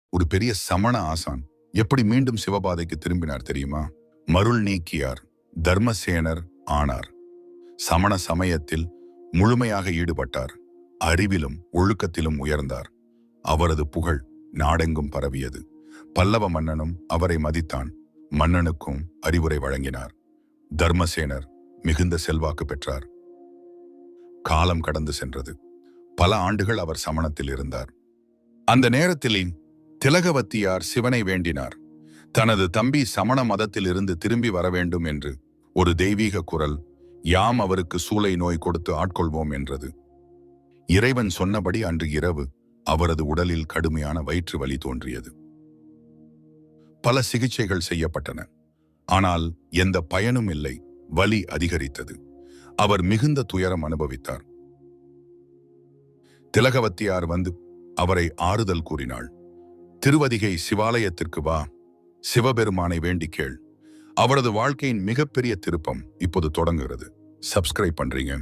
ஒரு பெரிய சமண ஆசான் எப்படி மீண்டும் சிவபாதைக்கு திரும்பினார் தெரியுமா? மருள் நீக்கியார், தர்மசேனர் ஆனார். சமண சமயத்தில் முழுமையாக ஈடுபட்டார். அறிவிலும் ஒழுக்கத்திலும் உயர்ந்தார். அவரது புகழ் நாடெங்கும் பரவியது. பல்லவ மன்னனும் அவரை மதித்தான். மன்னனுக்கும் அறிவுரை வழங்கினார். தர்மசேனர் மிகுந்த செல்வாக்கு பெற்றார். காலம் கடந்து சென்றது. பல ஆண்டுகள் அவர் சமணத்தில் இருந்தார். அந்த நேரத்தில் திலகவத்தியார் சிவனை வேண்டினார். தனது தம்பி சமண மதத்தில் இருந்து திரும்பி வர வேண்டும் என்று. ஒரு தெய்வீக குரல் யாம் அவருக்கு சூளை நோய் கொடுத்து ஆட்கொள்வோம் என்றது. இறைவன் சொன்னபடி அன்று இரவு அவரது உடலில் கடுமையான வயிற்று வலி தோன்றியது. பல சிகிச்சைகள் செய்யப்பட்டன. ஆனால் எந்த பயனும் இல்லை. வலி அதிகரித்தது. அவர் மிகுந்த துயரம் அனுபவித்தார். திலகவத்தியார் வந்து அவரை ஆறுதல் கூறினாள். திருவதிகை சிவாலயத்திற்கு வா, சிவபெருமானை வேண்டிக் கேள். அவரது வாழ்க்கையின் மிகப்பெரிய திருப்பம் இப்போது தொடங்குகிறது. சப்ஸ்கிரைப் பண்றீங்க?